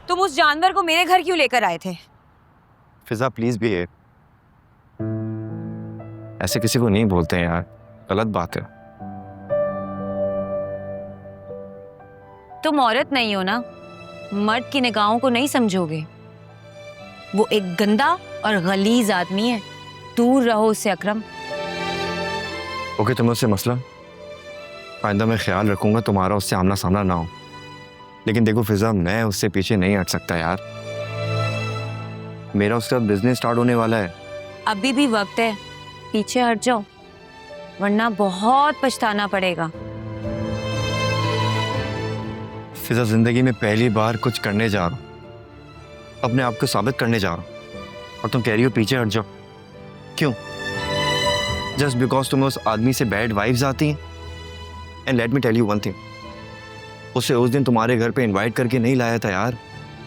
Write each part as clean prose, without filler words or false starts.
तुम उस जानवर को मेरे घर क्यों लेकर आए थे? फिजा प्लीज भी है, ऐसे किसी को नहीं बोलते हैं यार, गलत बात है। तुम औरत नहीं हो ना, मर्द की निगाहों को नहीं समझोगे। वो एक गंदा और गलीज आदमी है, दूर रहो उससे अकरम। ओके, तुम्हें उससे मसला, आइंदा मैं ख्याल रखूंगा तुम्हारा उससे आमना सामना ना हो। लेकिन देखो फिजा, मैं उससे पीछे नहीं हट सकता यार, मेरा उसका बिजनेस स्टार्ट होने वाला है। अभी भी वक्त है, पीछे हट जाओ वरना बहुत पछताना पड़ेगा। फिजा, जिंदगी में पहली बार कुछ करने जा रहा हूँ, अपने आप को साबित करने जा रहा हूँ, और तुम कह रही हो पीछे हट जाओ। क्यों? जस्ट बिकॉज तुम्हें उस आदमी से बैड वाइब्स आती हैं? And let me tell you one thing, उसे उस दिन तुम्हारे घर पे इनवाइट करके नहीं लाया था यार,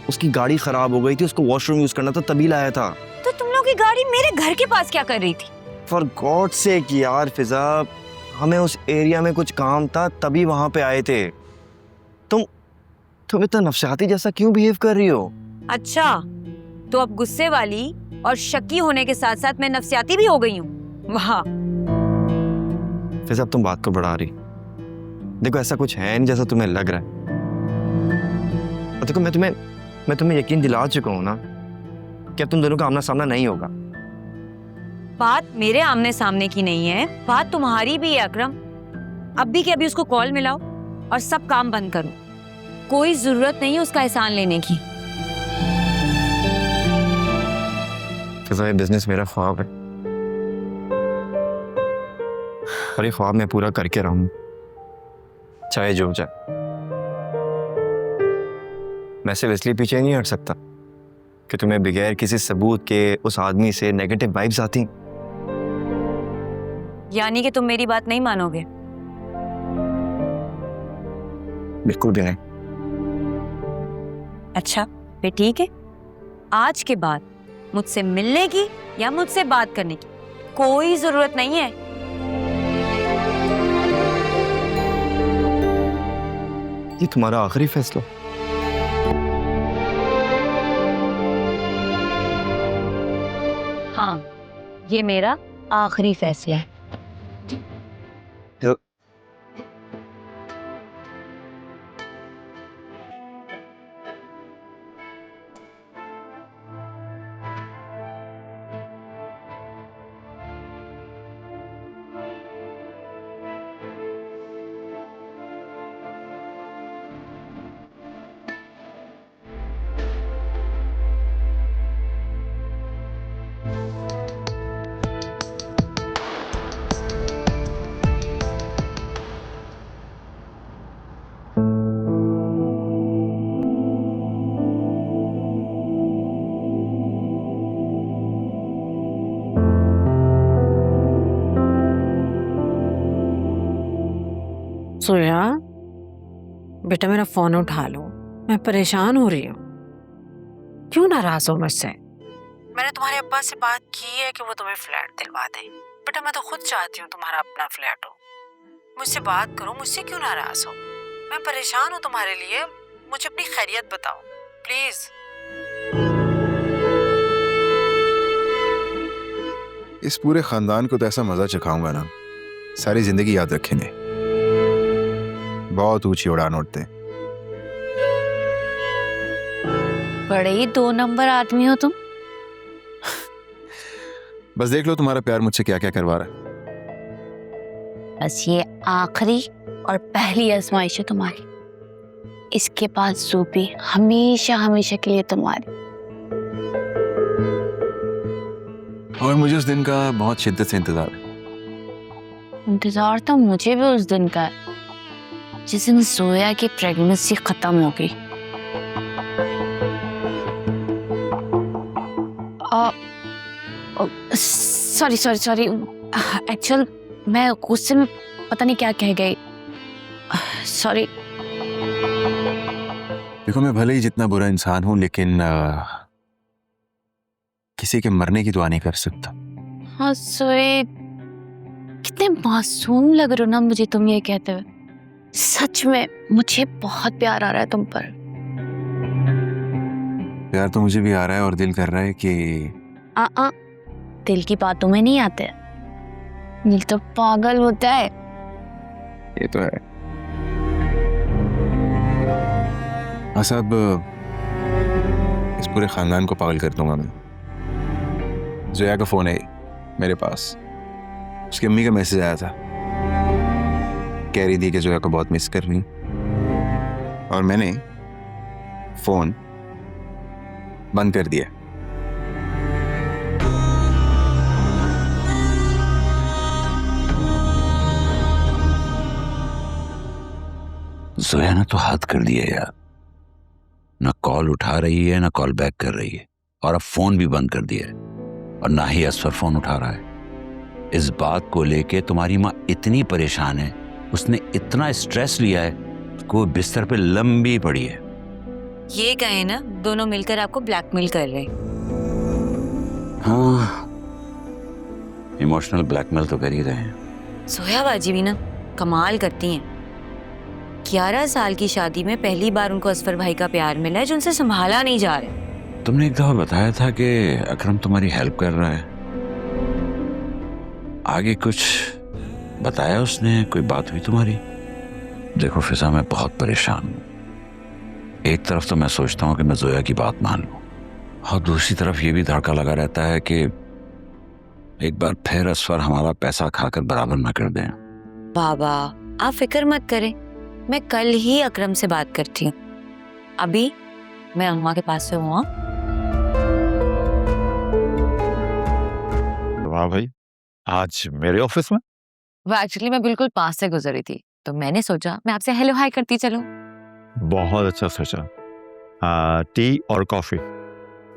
उसकी गाड़ी खराब हो गई थी, उसको वॉशरूम यूज करना था तभी लाया था। तो तुम लोग की गाड़ी मेरे घर के पास क्या कर रही थी? फॉर गॉड सेक यार फिजा, हमें उस एरिया में कुछ काम था तभी वहां पे आए थे। तुम इतना नफसियाती जैसा क्यों बिहेव कर रही हो? अच्छा, तो अब गुस्से वाली और शकी होने के साथ साथ मैं नफसियाती भी हो गई हूँ। वाह फिजा, अब तुम बात को बढ़ा रही। देखो ऐसा कुछ है नहीं जैसा तुम्हें लग रहा है। और देखो मैं तुम्हें यकीन दिला चुका हूँ ना कि अब तुम दोनों का आमना सामना नहीं होगा। बात मेरे आमने सामने की नहीं है, बात तुम्हारी भी है अकरम। अभी के अभी उसको कॉल मिलाओ और सब काम बंद करो। कोई जरूरत नहीं है उसका एहसान लेने की। फिजा, ये बिजनेस मेरा ख्वाब है और ये ख्वाब मैं पूरा करके रहूंगा, चाहे जो हो जाए। मैं सिर्फ इसलिए पीछे नहीं हट सकता कि तुम्हें बगैर किसी सबूत के उस आदमी से नेगेटिव वाइब्स आती। यानी कि तुम मेरी बात नहीं मानोगे? बिल्कुल भी नहीं। अच्छा फिर ठीक है, आज के बाद मुझसे मिलने की या मुझसे बात करने की कोई जरूरत नहीं है। ये तुम्हारा आखिरी फैसला? हाँ, ये मेरा आखिरी फैसला है। सोया बेटा, मेरा फोन उठा लो, मैं परेशान हो रही हूँ। क्यों नाराज हो मुझसे? मैंने तुम्हारे अब्बा से बात की है कि वो तुम्हें फ्लैट दिलवा दें। बेटा मैं तो खुद चाहती हूँ तुम्हारा अपना फ्लैट हो। मुझसे बात करो, मुझसे क्यों नाराज हो? मैं परेशान हूँ तुम्हारे लिए, मुझे अपनी खैरियत बताओ प्लीज। इस पूरे खानदान को तो ऐसा मजा चखाऊंगा ना, सारी जिंदगी याद रखेंगे। बहुत ऊंची उड़ान उड़ते। बड़े ही 2 नंबर आदमी हो तुम। बस देख लो तुम्हारा प्यार मुझसे क्या क्या करवा रहा है। बस ये आखिरी और पहली आजमाइश है तुम्हारी, इसके बाद सूपी हमेशा हमेशा के लिए तुम्हारी। और मुझे उस दिन का बहुत शिद्दत से इंतजार है। इंतजार तो मुझे भी उस दिन का है जिस दिन सोया की प्रेगनेंसी खत्म हो गई। सॉरी सॉरी सॉरी, एक्चुअल मैं गुस्से में पता नहीं क्या कह गई, सॉरी। देखो मैं भले ही जितना बुरा इंसान हूं, लेकिन किसी के मरने की दुआ नहीं कर सकता। हाँ सोए, कितने मासूम लग रहे हो ना मुझे तुम ये कहते हुए। सच में मुझे बहुत प्यार आ रहा है तुम पर। प्यार तो मुझे भी आ रहा है और दिल कर रहा है कि आ दिल की बातों में नहीं आते, दिल तो पागल होता है। ये तो है। हाँ साहब, इस पूरे खानदान को पागल कर दूंगा मैं। जोया का फोन है मेरे पास, उसकी अम्मी का मैसेज आया था, कह रही थी कि जोया को बहुत मिस कर रही हूं, और मैंने फोन बंद कर दिया। जोया ने तो हद कर दिया यार, ना कॉल उठा रही है ना कॉल बैक कर रही है, और अब फोन भी बंद कर दिया है, और ना ही असफर फोन उठा रहा है। इस बात को लेके तुम्हारी माँ इतनी परेशान है, उसने इतना स्ट्रेस लिया है कि वो बिस्तर पे लंबी पड़ी है। ये कहे ना, दोनों मिलकर आपको ब्लैकमेल कर रहे हैं। हाँ, इमोशनल ब्लैकमेल तो कर ही रहे हैं। सोया बाजी भी ना कमाल करती हैं। 11 साल की शादी में पहली बार उनको असफर भाई का प्यार मिला है जो उनसे संभाला नहीं जा रहा। तुमने एक दफा बताया था कि अकरम तुम्हारी हेल्प कर रहा है, आगे कुछ बताया उसने? कोई बात हुई तुम्हारी? देखो फिजा, मैं बहुत परेशान हूँ। एक तरफ तो मैं सोचता हूँ कि मैं जोया की बात मान लूँ, और दूसरी तरफ ये भी धड़का लगा रहता है कि एक बार फिर असफर हमारा पैसा खाकर बराबर ना कर दें। बाबा आप फिक्र मत करें, मैं कल ही अकरम से बात करती हूँ। अभी मैं अम्मा के पास से हूँ। वाह भाई, आज मेरे ऑफिस में? वो एक्चुअली मैं बिल्कुल पास से गुजरी थी, तो मैंने सोचा मैं आपसे हेलो हाय करती चलूं। बहुत अच्छा सोचा। टी और coffee?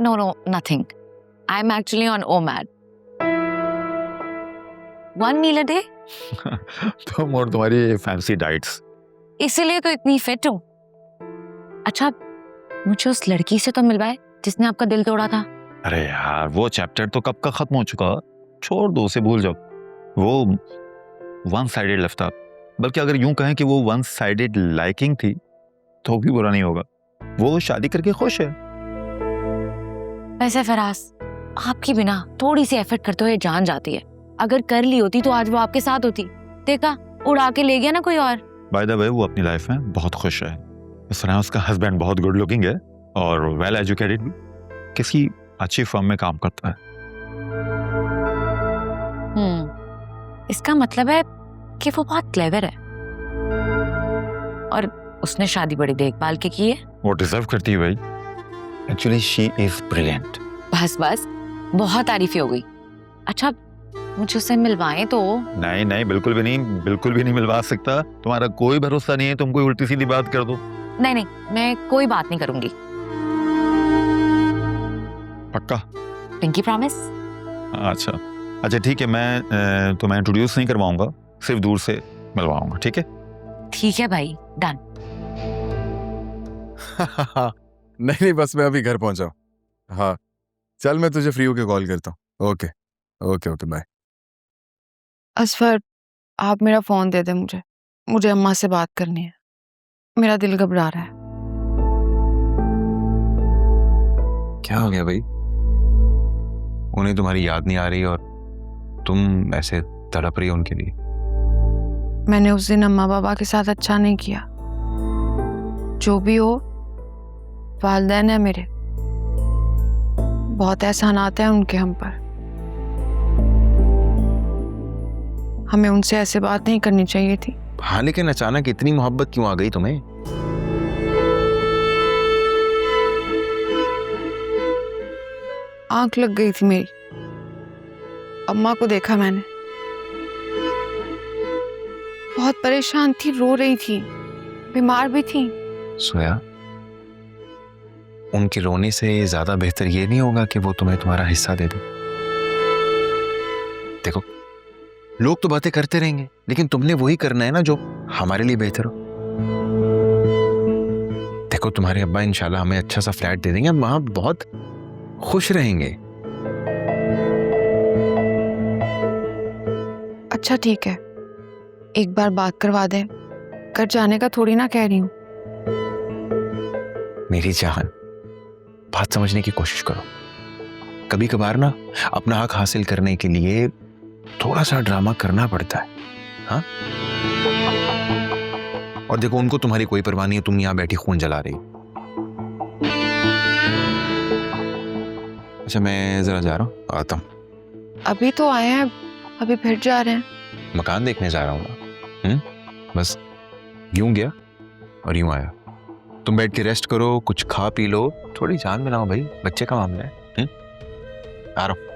No no nothing, I am actually on OMAD, 1 meal a day. तुम और तुम्हारी फैंसी डाइट्स। इसीलिए तो इतनी फिट हूँ। अच्छा, मुझे उस लड़की से तो मिलवाए जिसने आपका दिल तोड़ा था। अरे यार, वो चैप्टर तो कब का खत्म हो चुका, छोड़ दो, उसे भूल जाओ। वो वन साइडेड लव था, बल्कि अगर यूं कहें कि वो वन साइडेड लाइकिंग थी तो भी बुरा नहीं होगा। वो शादी करके खुश है। वैसे फराज, आपकी बिना थोड़ी सी एफर्ट करते हुए जान जाती है। अगर कर ली होती तो आज वो आपके साथ होती। देखा, उड़ा के ले गया ना कोई और। बाय द वे, वो अपनी लाइफ में बहुत खुश है। सुना उसका हस्बैंड बहुत गुड लुकिंग है और वेल एजुकेटेड भी, किसी अच्छी फर्म में काम करता है। इसका मतलब है कि वो बहुत क्लेवर है और उसने शादी बड़ी देखभाल के की है। वो डिजर्व करती है भाई। Actually she is brilliant. बस बस, बहुत तारीफी हो गई। अच्छा, मुझे उससे मिलवाएं तो? नहीं नहीं, बिल्कुल भी नहीं मिलवा सकता। तुम्हारा कोई भरोसा नहीं है, तुम कोई उल्टी सीधी बात कर दो। नहीं नहीं, मैं कोई बात नहीं करूंगी। पक्का? Pinky promise. अच्छा ठीक है, मैं तुम्हें इंट्रोड्यूस नहीं करवाऊंगा, सिर्फ दूर से मिलवाऊंगा, ठीक है? ठीक है भाई, डन। नहीं बस मैं अभी घर पहुंचा हूं। हाँ चल, मैं तुझे फ्री होके कॉल करता हूँ। Okay okay okay bye. Asfar, आप मेरा फोन दे दे, मुझे अम्मा से बात करनी है। मेरा दिल घबरा रहा है। क्या हो गया भाई? उन्हें तुम्हारी याद नहीं आ रही और तुम ऐसे तड़प रही हो उनके लिए? मैंने उस दिन अम्मा बाबा के साथ अच्छा नहीं किया। जो भी हो, वालिदैन है मेरे, बहुत एहसानात हैं उनके हम पर। हमें उनसे ऐसे बात नहीं करनी चाहिए थी। हाँ, लेकिन अचानक इतनी मोहब्बत क्यों आ गई तुम्हें? आंख लग गई थी मेरी। अम्मा को देखा मैंने, बहुत परेशान थी, रो रही थी, बीमार भी थी। सोया, उनके रोने से ज्यादा बेहतर ये नहीं होगा कि वो तुम्हें तुम्हारा हिस्सा दे दे? देखो, लोग तो बातें करते रहेंगे, लेकिन तुमने वही करना है ना जो हमारे लिए बेहतर हो। देखो, तुम्हारे अब्बा इंशाल्लाह हमें अच्छा सा फ्लैट दे देंगे, हम वहां बहुत खुश रहेंगे। अच्छा ठीक है, एक बार बात करवा दे, घर जाने का थोड़ी ना कह रही हूँ। मेरी जान, बात समझने की कोशिश करो। कभी कभार ना अपना हक हासिल करने के लिए थोड़ा सा ड्रामा करना पड़ता है। हाँ, और देखो उनको तुम्हारी कोई परवाह नहीं है, तुम यहां बैठी खून जला रही हो। अच्छा मैं जरा जा रहा हूँ, आता हूँ। अभी तो आए हैं, अभी फिर जा रहे हैं। मकान देखने जा रहा हूँ ना। बस यूं गया और यूं आया। तुम बैठ के रेस्ट करो, कुछ खा पी लो, थोड़ी जान में लाओ भाई, बच्चे का मामला है। आ रहा हूँ।